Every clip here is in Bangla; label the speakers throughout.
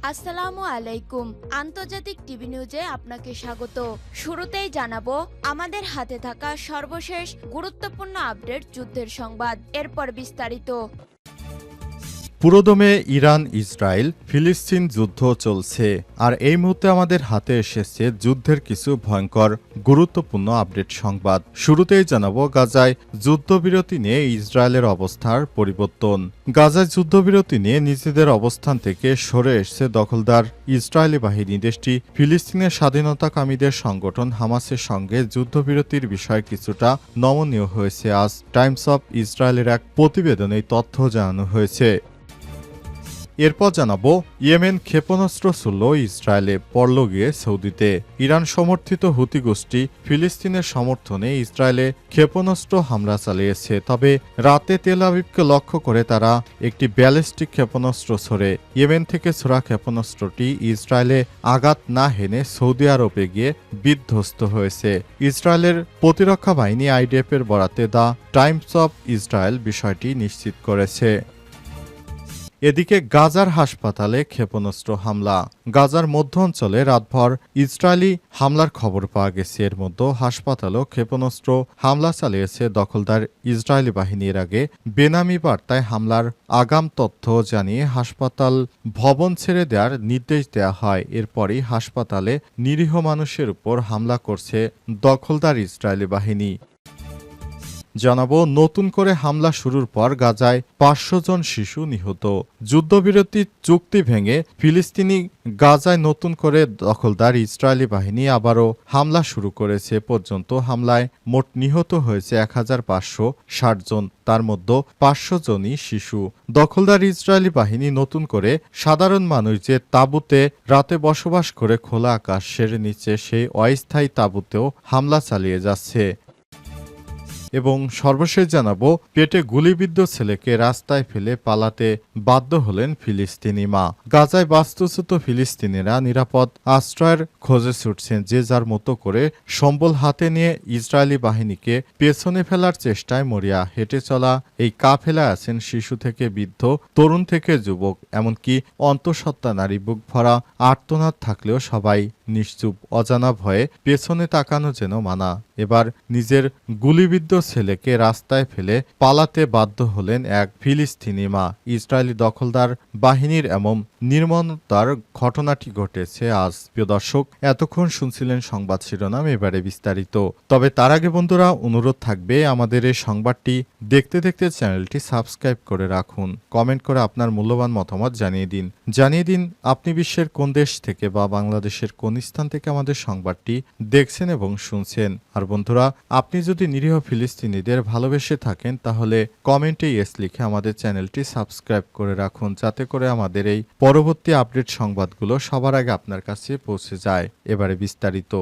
Speaker 1: আসসালামু আলাইকুম। আন্তর্জাতিক টিভি নিউজে আপনাকে স্বাগত। শুরুতেই জানাবো আমাদের হাতে থাকা সর্বশেষ গুরুত্বপূর্ণ আপডেট যুদ্ধের সংবাদ, এরপর বিস্তারিত।
Speaker 2: পুরোদমে ইরান ইসরায়েল ফিলিস্তিন যুদ্ধ চলছে, আর এই মুহূর্তে আমাদের হাতে এসেছে যুদ্ধের কিছু ভয়ঙ্কর গুরুত্বপূর্ণ আপডেট সংবাদ। শুরুতেই জানাবো গাজায় যুদ্ধবিরতি নিয়ে ইসরায়েলের অবস্থার পরিবর্তন। গাজায় যুদ্ধবিরতি নিয়ে নিজেদের অবস্থান থেকে সরে এসেছে দখলদার ইসরায়েলি বাহিনী। দেশটি ফিলিস্তিনের স্বাধীনতাকামীদের সংগঠন হামাসের সঙ্গে যুদ্ধবিরতির বিষয় কিছুটা নমনীয় হয়েছে। আজ টাইমস অফ ইসরায়েলের এক প্রতিবেদনে এই তথ্য জানানো হয়েছে। এরপর জানাবো ইয়েমেন ক্ষেপণাস্ত্র ছুড়ল ইসরায়েলে, পড়ল গিয়ে সৌদিতে। ইরান সমর্থিত হুতি গোষ্ঠী ফিলিস্তিনের সমর্থনে ইসরায়েলে ক্ষেপণাস্ত্র হামলা চালিয়েছে। তবে রাতে তেল আবিবকে লক্ষ্য করে তারা একটি ব্যালিস্টিক ক্ষেপণাস্ত্র ছোড়ে। ইয়েমেন থেকে ছোড়া ক্ষেপণাস্ত্রটি ইসরায়েলে আঘাত না হেনে সৌদি আরবে গিয়ে বিধ্বস্ত হয়েছে। ইসরায়েলের প্রতিরক্ষা বাহিনী আইডিএফের বরাতে দ্য টাইমস অফ ইসরায়েল বিষয়টি নিশ্চিত করেছে। এদিকে গাজার হাসপাতালে ক্ষেপণাস্ত্র হামলা। গাজার মধ্য অঞ্চলে রাতভর ইসরায়েলি হামলার খবর পাওয়া গেছে। এর মধ্যে হাসপাতালেও ক্ষেপণাস্ত্র হামলা চালিয়েছে দখলদার ইসরায়েলি বাহিনীর। আগে বেনামি বার্তায় হামলার আগাম তথ্য জানিয়ে হাসপাতাল ভবন ছেড়ে দেওয়ার নির্দেশ দেওয়া হয়। এরপরই হাসপাতালে নিরীহ মানুষের উপর হামলা করছে দখলদার ইসরায়েলি বাহিনী। জানাবো নতুন করে হামলা শুরুর পর গাজায় ৫০০ জন শিশু নিহত। যুদ্ধবিরতি চুক্তি ভেঙে ফিলিস্তিনি গাজায় নতুন করে দখলদার ইসরায়েলি বাহিনী আবারও হামলা শুরু করেছে। পর্যন্ত হামলায় মোট নিহত হয়েছে ১৫৬০ জন, তার মধ্যে ৫০০ জনই শিশু। দখলদার ইসরায়েলি বাহিনী নতুন করে সাধারণ মানুষ যে তাঁবুতে রাতে বসবাস করে খোলা আকাশের নিচে সেই অস্থায়ী তাঁবুতেও হামলা চালিয়ে যাচ্ছে। এবং সর্বশেষ জানাবো পেটে গুলিবিদ্ধ ছেলেকে রাস্তায় ফেলে পালাতে বাধ্য হলেন ফিলিস্তিনি মা। গাজায় বাস্তুচ্যুত ফিলিস্তিনিরা নিরাপদ আশ্রয়ের খোঁজে ছুটছেন। যে যার মতো করে সম্বল হাতে নিয়ে ইসরায়েলি বাহিনীকে পেছনে ফেলার চেষ্টায় মরিয়া। হেঁটে চলা এই কাফেলায় আছেন শিশু থেকে বৃদ্ধ, তরুণ থেকে যুবক, এমনকি অন্তঃসত্ত্বা নারী। বুক ভরা আর্তনাদ থাকলেও সবাই নিশ্চুপ, অজানা ভয়ে পেছনে তাকানো যেন মানা। এবার নিজের গুলিবিদ্ধ ছেলেকে রাস্তায় ফেলে পালাতে বাধ্য হলেন এক ফিলিস্তিনি মা। ইসরায়েলি দখলদার বাহিনীর এমন নির্মমতার ঘটনাটি ঘটেছে আজ। প্রিয় দর্শক, এতক্ষণ শুনছিলেন সংবাদ শিরোনাম, এবারে বিস্তারিত। তবে তার আগে বন্ধুরা অনুরোধ থাকবে আমাদের এই সংবাদটি দেখতে দেখতে চ্যানেলটি সাবস্ক্রাইব করে রাখুন। কমেন্ট করে আপনার মূল্যবান মতামত জানিয়ে দিন আপনি বিশ্বের কোন দেশ থেকে বা বাংলাদেশের কোন স্থান থেকে আমাদের সংবাদটি দেখছেন এবং শুনছেন। আর বন্ধুরা, আপনি যদি নিরীহ ফিলিস্তিনিদের ভালোবেসে থাকেন তাহলে কমেন্টে ইয়েস লিখে আমাদের চ্যানেলটি সাবস্ক্রাইব করে রাখুন, যাতে করে আমাদের এই পরবর্তী আপডেট সংবাদগুলো সবার আগে আপনার কাছে পৌঁছে যায়। এবারে বিস্তারিত।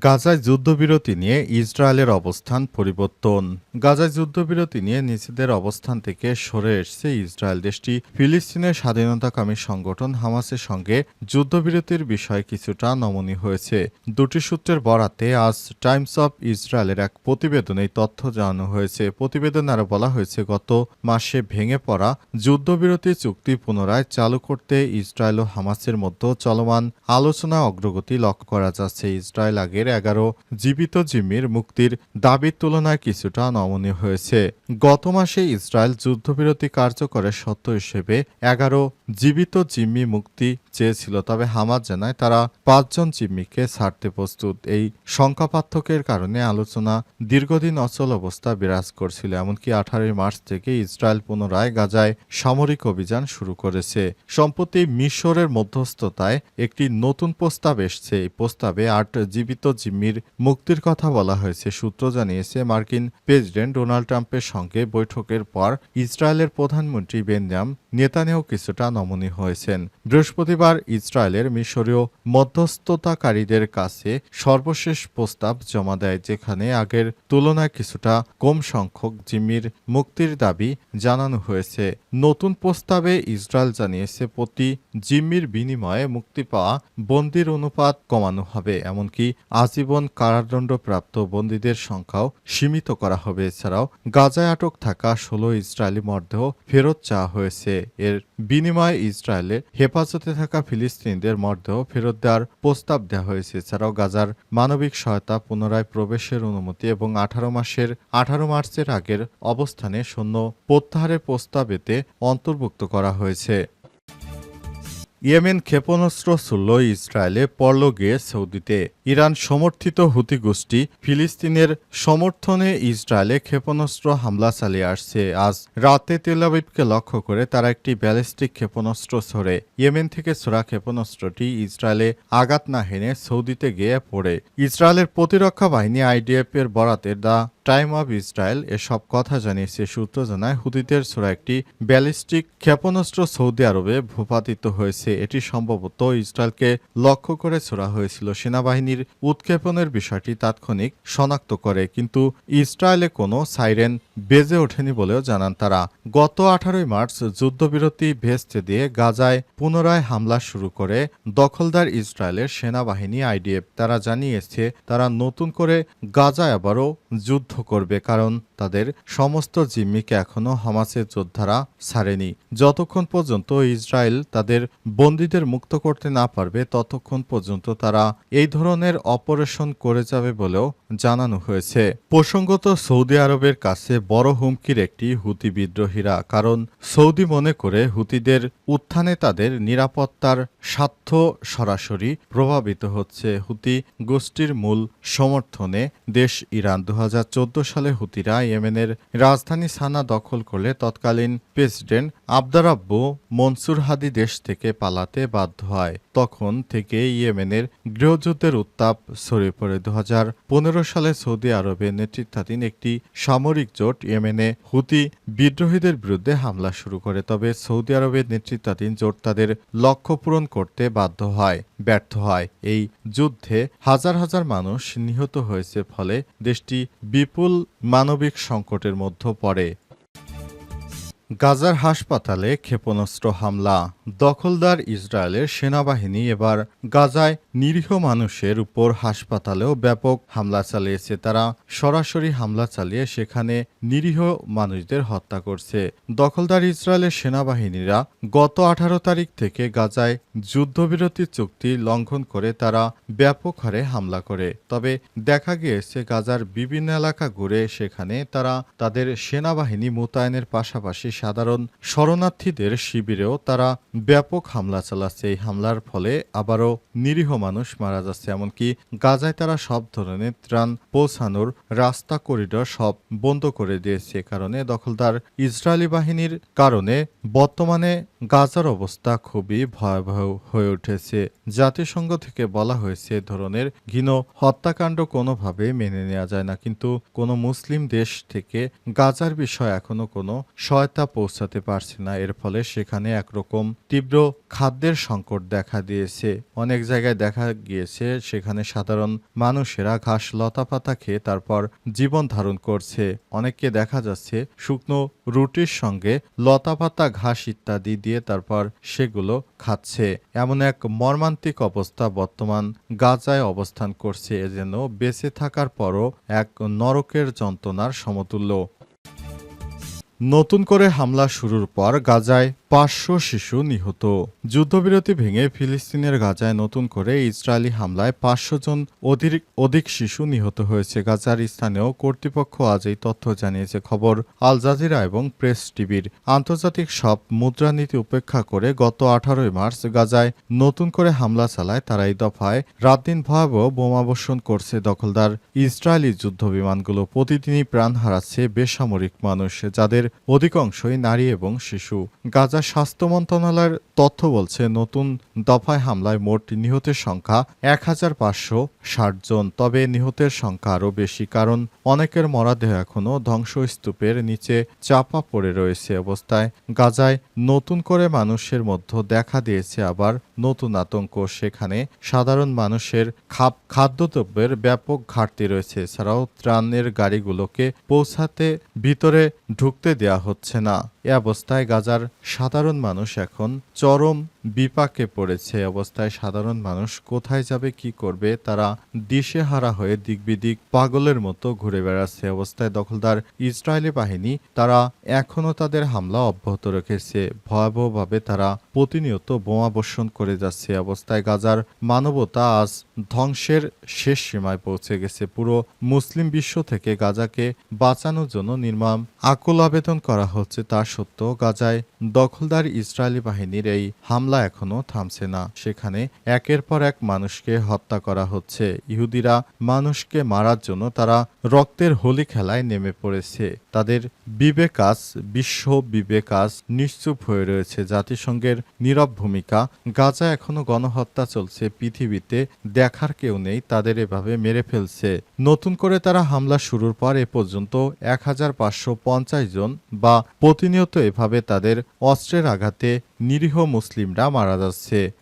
Speaker 2: গাজায় যুদ্ধবিরতি নিয়ে ইসরায়েলের অবস্থান পরিবর্তন। গাজায় যুদ্ধবিরতি নিয়ে নিজেদের অবস্থান থেকে সরে এসেছে ইসরায়েল। দেশটি ফিলিস্তিনের স্বাধীনতাকামী সংগঠন হামাসের সঙ্গে যুদ্ধবিরতির বিষয়ে কিছুটা নমনীয় হয়েছে। দুটি সূত্রের বরাতে আজ টাইমস অফ ইসরায়েলের এক প্রতিবেদনে এই তথ্য জানানো হয়েছে। প্রতিবেদনে আরও বলা হয়েছে, গত মাসে ভেঙে পড়া যুদ্ধবিরতি চুক্তি পুনরায় চালু করতে ইসরায়েল ও হামাসের মধ্যে চলমান আলোচনা অগ্রগতি লক্ষ্য করা যাচ্ছে। ইসরায়েল আগের 11 জীবিত জিম্মির মুক্তির দাবির তুলনায় কিছুটা নমনীয় হয়েছে। গত মাসে ইসরায়েল যুদ্ধবিরতি কার্যকরের শর্ত হিসেবে 11 জীবিত জিম্মি মুক্তি চেয়েছিল, তবে হামাস জানায় তারা ৫ জন জিম্মিকে ছাড়তে প্রস্তুত। এই সংখ্যা পার্থক্যের কারণে আলোচনা দীর্ঘদিন অচল অবস্থা বিরাজ করছিল। এমনকি 18 মার্চ থেকে ইসরায়েল পুনরায় গাজায় সামরিক অভিযান শুরু করেছে। সম্প্রতি মিশরের মধ্যস্থতায় একটি নতুন প্রস্তাব এসছে। এই প্রস্তাবে 8 জীবিত জিম্মির মুক্তির কথা বলা হয়েছে। সূত্র জানিয়েছে, মার্কিন প্রেসিডেন্ট ডোনাল্ড ট্রাম্পের সঙ্গে বৈঠকের পর ইসরায়েলের প্রধানমন্ত্রী বেঞ্জামিন নেতানিয়াহু কিছুটা নমনীয় হয়েছেন। বৃহস্পতিবার ইসরায়েলের মিশরীয় মধ্যস্থতাকারীদের কাছে সর্বশেষ প্রস্তাব জমা দেয়, যেখানে আগের তুলনায় কিছুটা কম সংখ্যক জিম্মির মুক্তির দাবি জানানো হয়েছে। নতুন প্রস্তাবে ইসরায়েল জানিয়েছে, প্রতি জিম্মির বিনিময়ে মুক্তি পাওয়া বন্দির অনুপাত কমানো হবে, এমনকি আজীবন কারাদণ্ডপ্রাপ্ত বন্দীদের সংখ্যাও সীমিত করা হবে। এছাড়াও গাজায় আটক থাকা 16 ইসরায়েলি মরদেহ ফেরত চাওয়া হয়েছে। এর বিনিময়ে ইসরায়েলে হেফাজতে থাকা ফিলিস্তিনিদের মরদেহ ফেরত দেওয়ার প্রস্তাব দেওয়া হয়েছে। এছাড়াও গাজার মানবিক সহায়তা, পুনরায় প্রবেশের অনুমতি এবং 18 মার্চের আগের অবস্থানে সৈন্য প্রত্যাহারের প্রস্তাব এতে অন্তর্ভুক্ত করা হয়েছে। ইয়েমেন ক্ষেপণাস্ত্র ছুড়ল ইসরায়েলে, পড়ল গিয়ে সৌদিতে। ইরান সমর্থিত হুতি গোষ্ঠী ফিলিস্তিনের সমর্থনে ইসরায়েলে ক্ষেপণাস্ত্র হামলা চালিয়ে আসছে। আজ রাতে তেল আবিবকে লক্ষ্য করে তারা একটি ব্যালিস্টিক ক্ষেপণাস্ত্র ছোড়ে। ইয়েমেন থেকে ছোড়া ক্ষেপণাস্ত্রটি ইসরায়েলে আঘাত না হেনে সৌদিতে গিয়ে পড়ে। ইসরায়েলের প্রতিরক্ষা বাহিনী আইডিএফ এর বরাতে দ্য টাইম অব ইসরায়েল এসব কথা জানিয়েছে। সূত্র জানায়, হুতিদের ছোড়া একটি ব্যালিস্টিক ক্ষেপণাস্ত্র সৌদি আরবে ভূপাতিত হয়েছে। এটি সম্ভবত ইসরায়েলকে লক্ষ্য করে ছোড়া হয়েছিল। সেনাবাহিনীর উৎক্ষেপণের বিষয়টি তাৎক্ষণিক শনাক্ত করে, কিন্তু ইসরায়েলে কোনো সাইরেন বেজে ওঠেনি বলেও জানান তারা। গত 18 মার্চ যুদ্ধবিরতি ভেস্তে দিয়ে গাজায় পুনরায় হামলা শুরু করে দখলদার ইসরায়েলের সেনাবাহিনী আইডিএফ। তারা জানিয়েছে তারা নতুন করে গাজায় আবারও যুদ্ধ করবে, কারণ তাদের সমস্ত জিম্মিকে এখনও হামাসের যোদ্ধারা ছাড়েনি। যতক্ষণ পর্যন্ত ইসরায়েল তাদের বন্দীদের মুক্ত করতে না পারবে ততক্ষণ পর্যন্ত তারা এই ধরনের অপারেশন করে যাবে বলেও জানানো হয়েছে। প্রসঙ্গত, সৌদি আরবের কাছে বড় হুমকির একটি হুতি বিদ্রোহীরা, কারণ সৌদি মনে করে হুতিদের উত্থানে তাদের নিরাপত্তার স্বার্থ সরাসরি প্রভাবিত হচ্ছে। হুতি গোষ্ঠীর মূল সমর্থনে দেশ ইরান 2014 সালে হুতিরা ইয়েমেনের রাজধানী সানা দখল করলে তৎকালীন প্রেসিডেন্ট আবদারাব্বু মনসুর হাদি দেশ থেকে পালাতে বাধ্য হয়। তখন থেকে ইয়েমেনের গৃহযুদ্ধের উত্তাপ ছড়িয়ে পড়ে। 2015 সালে সৌদি আরবের নেতৃত্বাধীন একটি সামরিক জোট ইয়েমেনে হুতি বিদ্রোহীদের বিরুদ্ধে হামলা শুরু করে। তবে সৌদি আরবের নেতৃত্বাধীন জোট তাদের লক্ষ্য পূরণ করতে ব্যর্থ হয়। এই যুদ্ধে হাজার হাজার মানুষ নিহত হয়েছে, ফলে দেশটি বিপুল মানবিক সংকটের মধ্যে পড়ে। গাজার হাসপাতালে ক্ষেপণাস্ত্র হামলা। দখলদার ইসরায়েলের সেনাবাহিনী এবার গাজায় নিরীহ মানুষের উপর হাসপাতালেও ব্যাপক হামলা চালিয়েছে। তারা সরাসরি হামলা চালিয়ে সেখানে নিরীহ মানুষদের হত্যা করছে। দখলদার ইসরায়েলের সেনাবাহিনীরা গত 18 তারিখ থেকে গাজায় যুদ্ধবিরতি চুক্তি লঙ্ঘন করে তারা ব্যাপক হারে হামলা করে। তবে দেখা গিয়েছে গাজার বিভিন্ন এলাকা ঘুরে সেখানে তারা তাদের সেনাবাহিনী মোতায়েনের পাশাপাশি সাধারণ শরণার্থীদের শিবিরেও তারা ব্যাপক হামলা চালাচ্ছে। এই হামলার ফলে আবারও নিরীহ মানুষ মারা যাচ্ছে। এমনকি গাজায় তারা সব ধরনের ত্রাণ পৌঁছানোর রাস্তা, করিডর সব বন্ধ করে দিয়েছে। কারণে দখলদার ইসরায়েলি বাহিনীর কারণে বর্তমানে গাজার অবস্থা খুবই ভয়াবহ হয়ে উঠেছে। জাতিসংঘ থেকে বলা হয়েছে এ ধরনের ঘৃণ্য হত্যাকাণ্ড কোনোভাবে মেনে নেওয়া যায় না, কিন্তু কোনো মুসলিম দেশ থেকে গাজার বিষয়ে এখনো কোনো সহায়তা পৌঁছাতে পারছে না। এর ফলে সেখানে একরকম তীব্র খাদ্যের সংকট দেখা দিয়েছে। অনেক জায়গায় দেখা গিয়েছে সেখানে সাধারণ মানুষেরা ঘাস লতাপাতা খেয়ে তারপর জীবন ধারণ করছে। অনেককে দেখা যাচ্ছে শুকনো রুটির সঙ্গে লতাপাতা, ঘাস ইত্যাদি দিয়ে তারপর সেগুলো খাচ্ছে। এমন এক মর্মান্তিক অবস্থা বর্তমান গাজায় অবস্থান করছে। এ যেন বেঁচে থাকার পরও এক নরকের যন্ত্রণার সমতুল্য। নতুন করে হামলা শুরুর পর গাজায় 500 শিশু নিহত। যুদ্ধবিরতি ভেঙে ফিলিস্তিনের গাজায় নতুন করে ইসরায়েলি হামলায় 500 জন অধিক শিশু নিহত হয়েছে। গাজার স্থানীয় কর্তৃপক্ষ আজ এই তথ্য জানিয়েছে। খবর আল জাজিরা এবং প্রেস টিভির। আন্তর্জাতিক সব মুদ্রানীতি উপেক্ষা করে গত 18 মার্চ গাজায় নতুন করে হামলা চালায় তারা। এই দফায় রাতদিন ভয়াবহ বোমাবর্ষণ করছে দখলদার ইসরায়েলি যুদ্ধ বিমানগুলো। প্রতিদিনই প্রাণ হারাচ্ছে বেসামরিক মানুষ, যাদের অধিকাংশই নারী এবং শিশু। গাজা স্বাস্থ্য মন্ত্রণালয়ের তথ্য বলছে নতুন দফায় হামলায় মোট নিহতের সংখ্যা 1560 জন। তবে নিহতের সংখ্যা আরও বেশি, কারণ অনেকের মরদেহ এখনও ধ্বংসস্তূপের নিচে চাপা পড়ে রয়েছে। অবস্থায় গাজায় নতুন করে মানুষের মধ্যে দেখা দিয়েছে আবার নতুন আতঙ্ক। সেখানে সাধারণ মানুষের খাদ্যদ্রব্যের ব্যাপক ঘাটতি রয়েছে। এছাড়াও ত্রাণের গাড়িগুলোকে পৌঁছাতে ভিতরে ঢুকতে দেয়া হচ্ছে না। এ অবস্থায় গাজার সাধারণ মানুষ এখন চরম বিপাকে পড়েছে। অবস্থায় সাধারণ মানুষ কোথায় যাবে, কি করবে, তারা দিশেহারা হয়ে দিকবিদিক পাগলের মতো ঘুরে বেড়াচ্ছে। অবস্থায় দখলদার ইসরায়েলি বাহিনী তারা এখনও তাদের হামলা অব্যাহত রেখেছে। ভয়াবহভাবে তারা প্রতিনিয়ত বোমাবর্ষণ করে যাচ্ছে। অবস্থায় গাজার মানবতা আজ ধ্বংসের শেষ সীমায় পৌঁছে গেছে। পুরো মুসলিম বিশ্ব থেকে গাজাকে বাঁচানোর জন্য নির্মম আকুল আবেদন করা হচ্ছে। তা সত্ত্বেও গাজায় দখলদার ইসরায়েলি বাহিনীর এই হামলা এখনও থামছে না। সেখানে একের পর এক মানুষকে হত্যা করা হচ্ছে। ইহুদিরা মানুষকে মারার জন্য তারা রক্তের হোলি খেলায় নেমে পড়েছে। তাদের বিশ্ব বিবেক আজ নিশ্চুপ হয়ে রয়েছে। জাতিসংঘের নীরব ভূমিকা। গাজা এখনো গণহত্যা চলছে। পৃথিবীতে দেখার কেউ নেই, তাদের এভাবে মেরে ফেলছে। নতুন করে তারা হামলা শুরুর পর এ পর্যন্ত 1550 জন বা প্রতিনিয়ত এভাবে তাদের অস্ত্রের আঘাতে নিরীহ মুসলিমরা মারা যাচ্ছে।